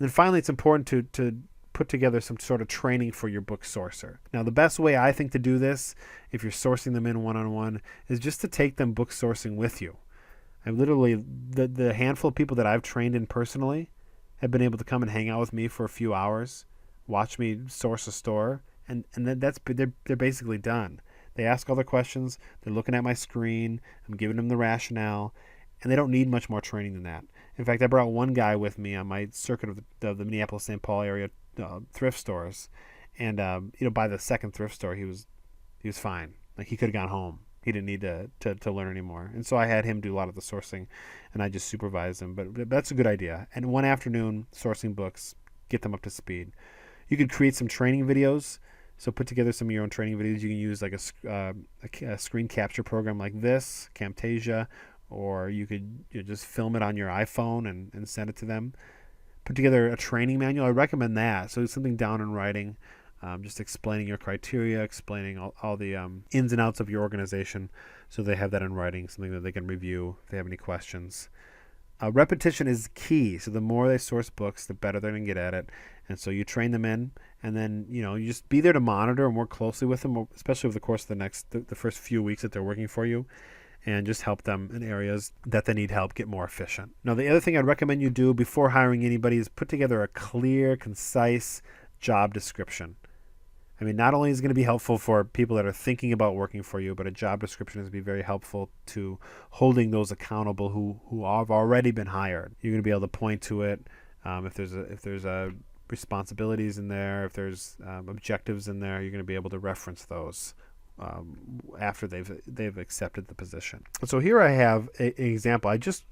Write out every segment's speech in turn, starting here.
then finally, it's important to put together some sort of training for your book sourcer. Now, the best way I think to do this, if you're sourcing them in one-on-one, is just to take them book sourcing with you. I've literally, the handful of people that I've trained in personally have been able to come and hang out with me for a few hours, watch me source a store, and then they're basically done. They ask all their questions, they're looking at my screen, I'm giving them the rationale, and they don't need much more training than that. In fact, I brought one guy with me on my circuit of the Minneapolis-St. Paul area thrift stores, and by the second thrift store, he was fine. Like, he could have gone home. He didn't need to learn anymore. And so I had him do a lot of the sourcing, and I just supervised him. But that's a good idea. And one afternoon, sourcing books, get them up to speed. You could create some training videos. So put together some of your own training videos. You can use like a screen capture program like this, Camtasia, or you could just film it on your iPhone and send it to them. Put together a training manual. I recommend that. So it's something down in writing. Just explaining your criteria, explaining all the ins and outs of your organization, so they have that in writing, something that they can review if they have any questions. Repetition is key. So the more they source books, the better they're going to get at it. And so you train them in, and then you just be there to monitor and work closely with them, especially over the course of the first few weeks that they're working for you, and just help them in areas that they need help get more efficient. Now, the other thing I'd recommend you do before hiring anybody is put together a clear, concise job description. I mean, not only is it going to be helpful for people that are thinking about working for you, but a job description is going to be very helpful to holding those accountable who have already been hired. You're going to be able to point to it if there's responsibilities in there, if there's objectives in there. You're going to be able to reference those after they've accepted the position. So here I have an example. I just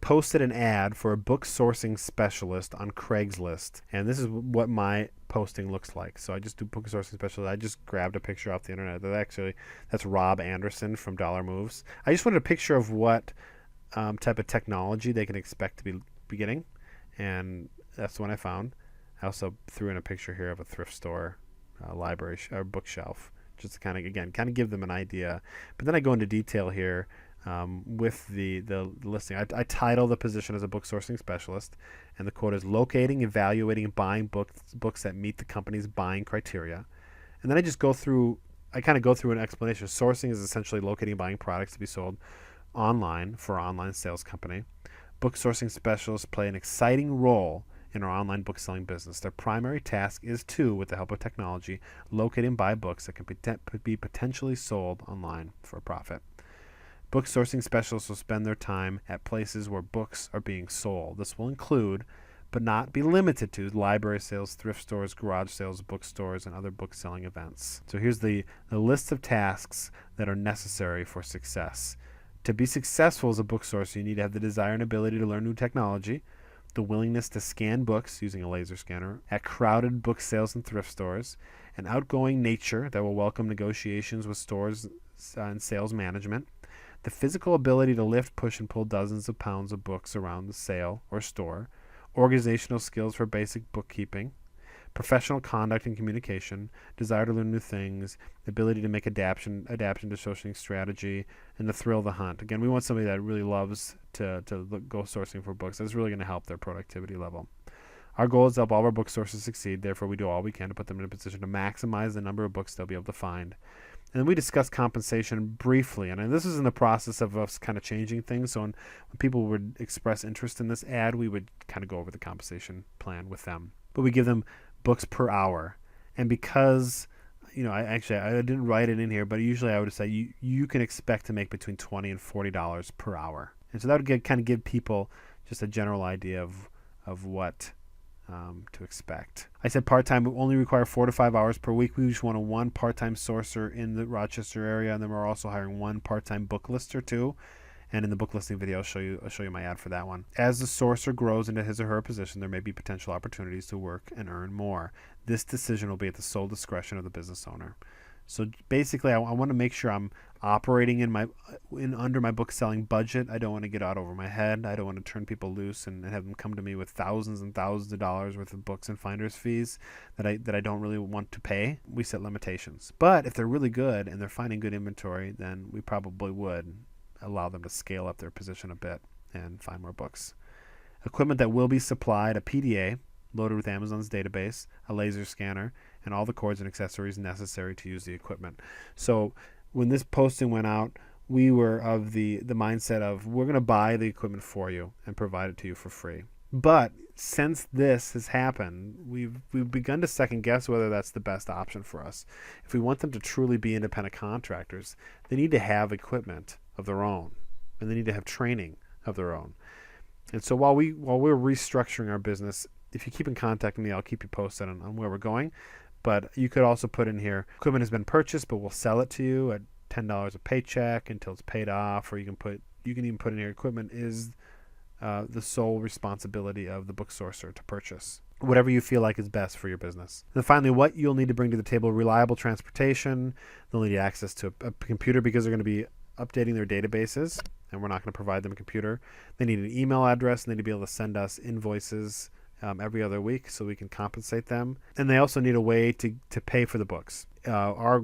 posted an ad for a book sourcing specialist on Craigslist, and this is what my posting looks like. So I just do book sourcing specialist. I just grabbed a picture off the internet. That's Rob Anderson from Dollar Moves. I just wanted a picture of what type of technology they can expect to be getting, and that's the one I found. I also threw in a picture here of a thrift store, library or bookshelf, just to kind of give them an idea. But then I go into detail here. With the listing. I title the position as a book sourcing specialist, and the quote is locating, evaluating, and buying books that meet the company's buying criteria. And then I kind of go through an explanation. Sourcing is essentially locating and buying products to be sold online for an online sales company. Book sourcing specialists play an exciting role in our online book selling business. Their primary task is to, with the help of technology, locate and buy books that can be potentially sold online for a profit. Book sourcing specialists will spend their time at places where books are being sold. This will include, but not be limited to, library sales, thrift stores, garage sales, bookstores, and other book selling events. So here's the list of tasks that are necessary for success. To be successful as a book sourcer, you need to have the desire and ability to learn new technology, the willingness to scan books using a laser scanner at crowded book sales and thrift stores, an outgoing nature that will welcome negotiations with stores and sales management, the physical ability to lift, push, and pull dozens of pounds of books around the sale or store, organizational skills for basic bookkeeping, professional conduct and communication, desire to learn new things, ability to make adaptation to sourcing strategy, and the thrill of the hunt. Again, we want somebody that really loves to go sourcing for books. That's really going to help their productivity level. Our goal is to help all of our book sources succeed. Therefore, we do all we can to put them in a position to maximize the number of books they'll be able to find. And then we discuss compensation briefly. And this is in the process of us kind of changing things. So when people would express interest in this ad, we would kind of go over the compensation plan with them. But we give them books per hour. And because, I didn't write it in here, but usually I would say you can expect to make between $20 and $40 per hour. And so that would kind of give people just a general idea of what to expect. I said part-time. We only require 4 to 5 hours per week. We just want one part-time sourcer in the Rochester area, and then we're also hiring one part-time book lister too. And in the book listing video, I'll show you my ad for that one. As the sourcer grows into his or her position, there may be potential opportunities to work and earn more. This decision will be at the sole discretion of the business owner. So basically, I want to make sure I'm operating under my book selling budget. I don't want to get out over my head. I don't want to turn people loose and have them come to me with thousands and thousands of dollars worth of books and finder's fees that I don't really want to pay. We set limitations. But if they're really good and they're finding good inventory, then we probably would allow them to scale up their position a bit and find more books. Equipment that will be supplied, a PDA, loaded with Amazon's database, a laser scanner, and all the cords and accessories necessary to use the equipment. So when this posting went out, we were of the mindset of, we're going to buy the equipment for you and provide it to you for free. But since this has happened, we've begun to second guess whether that's the best option for us. If we want them to truly be independent contractors, they need to have equipment of their own, and they need to have training of their own. And so while we're restructuring our business, if you keep in contact with me, I'll keep you posted on where we're going. But you could also put in here, equipment has been purchased, but we'll sell it to you at $10 a paycheck until it's paid off. Or you can even put in here, equipment is the sole responsibility of the book sourcer to purchase. Whatever you feel like is best for your business. And finally, what you'll need to bring to the table: reliable transportation. They'll need access to a computer because they're going to be updating their databases, and we're not going to provide them a computer. They need an email address, and they need to be able to send us invoices every other week so we can compensate them. And they also need a way to pay for the books. Our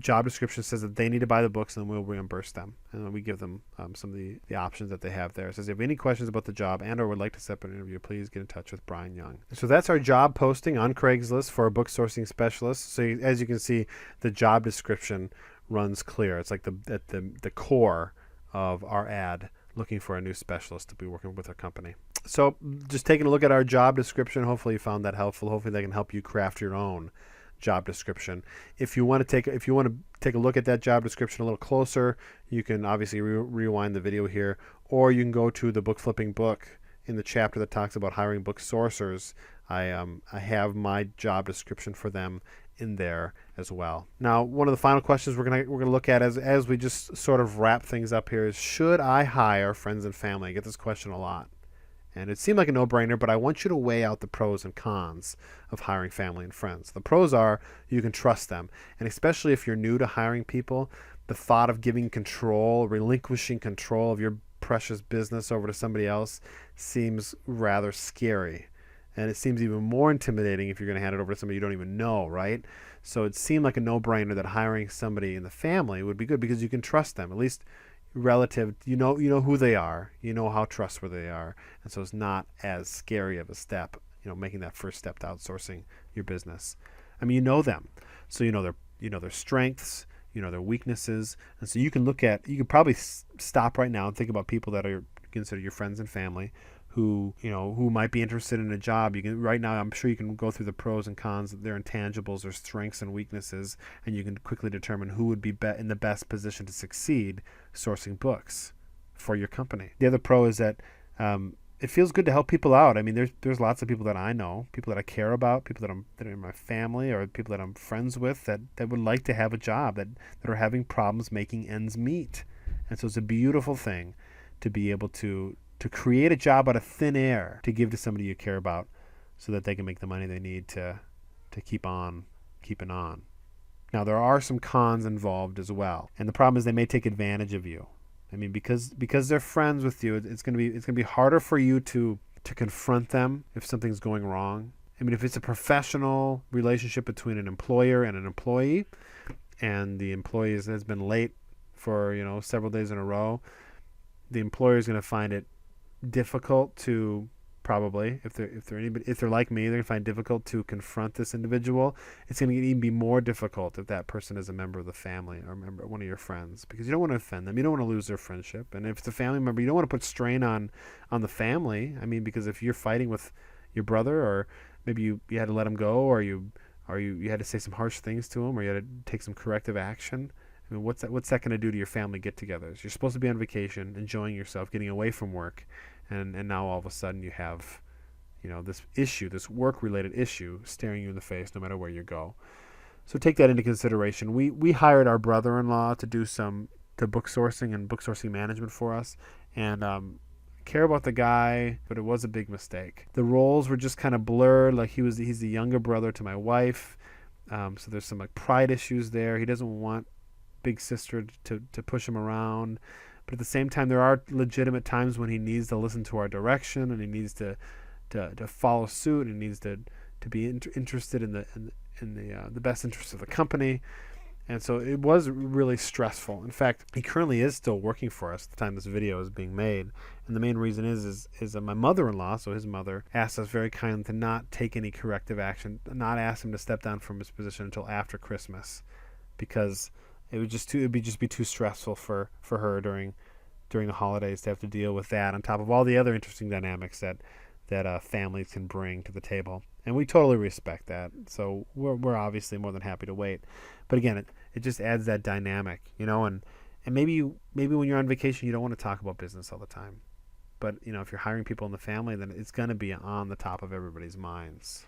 job description says that they need to buy the books, and then we'll reimburse them. And then we give them some of the options that they have there. It says, if you have any questions about the job and or would like to set up an interview, please get in touch with Brian Young. So that's our job posting on Craigslist for a book sourcing specialist. So as you can see, the job description runs clear. It's like the core of our ad, looking for a new specialist to be working with our company. So just taking a look at our job description, hopefully you found that helpful. Hopefully they can help you craft your own job description. If you want to take a look at that job description a little closer, you can obviously rewind the video here, or you can go to the Book Flipping Book in the chapter that talks about hiring book sourcers. I have my job description for them in there as well. Now, one of the final questions we're gonna look at as we just sort of wrap things up here is, should I hire friends and family? I get this question a lot. And it seemed like a no-brainer, but I want you to weigh out the pros and cons of hiring family and friends. The pros are you can trust them. And especially if you're new to hiring people, the thought of giving control, relinquishing control of your precious business over to somebody else seems rather scary. And it seems even more intimidating if you're going to hand it over to somebody you don't even know, right? So it seemed like a no-brainer that hiring somebody in the family would be good because you can trust them, at least relative. You know who they are, you know how trustworthy they are, and so it's not as scary of a step, making that first step to outsourcing your business. I mean, you know them, so you know their strengths, their weaknesses, and so you can probably stop right now and think about people that are considered your friends and family who might be interested in a job. Right now, I'm sure you can go through the pros and cons, their intangibles, their strengths and weaknesses, and you can quickly determine who would be in the best position to succeed sourcing books for your company. The other pro is that it feels good to help people out. I mean, there's lots of people that I know, people that I care about, people that are in my family, or people that I'm friends with that would like to have a job, that are having problems making ends meet. And so it's a beautiful thing to be able to create a job out of thin air to give to somebody you care about so that they can make the money they need to keep on keeping on. Now, there are some cons involved as well. And the problem is they may take advantage of you. I mean, because they're friends with you, it's going to be harder for you to confront them if something's going wrong. I mean, if it's a professional relationship between an employer and an employee, and the employee has been late for, several days in a row, the employer is going to find it difficult to, probably, if they're like me, they're going to find it difficult to confront this individual. It's going to even be more difficult if that person is a member of the family or one of your friends, because you don't want to offend them. You don't want to lose their friendship. And if it's a family member, you don't want to put strain on the family. I mean, because if you're fighting with your brother, or maybe you had to let him go, or you had to say some harsh things to him, or you had to take some corrective action. I mean, what's that going to do to your family get-togethers? You're supposed to be on vacation, enjoying yourself, getting away from work, and now all of a sudden you have, this issue, this work-related issue, staring you in the face no matter where you go. So take that into consideration. We hired our brother-in-law to do book sourcing and book sourcing management for us, and care about the guy, but it was a big mistake. The roles were just kind of blurred. Like he's the younger brother to my wife, so there's some pride issues there. He doesn't want big sister to push him around, but at the same time there are legitimate times when he needs to listen to our direction, and he needs to follow suit, and needs to be interested in the best interest of the company. And so it was really stressful. In fact, he currently is still working for us at the time this video is being made. And the main reason is that my mother-in-law, so his mother, asked us very kindly to not take any corrective action, not ask him to step down from his position until after Christmas, because it would just be too stressful for her during the holidays to have to deal with that on top of all the other interesting dynamics that families can bring to the table. And we totally respect that. So we're obviously more than happy to wait. But again, it just adds that dynamic, and maybe when you're on vacation, you don't want to talk about business all the time. But, if you're hiring people in the family, then it's going to be on the top of everybody's minds.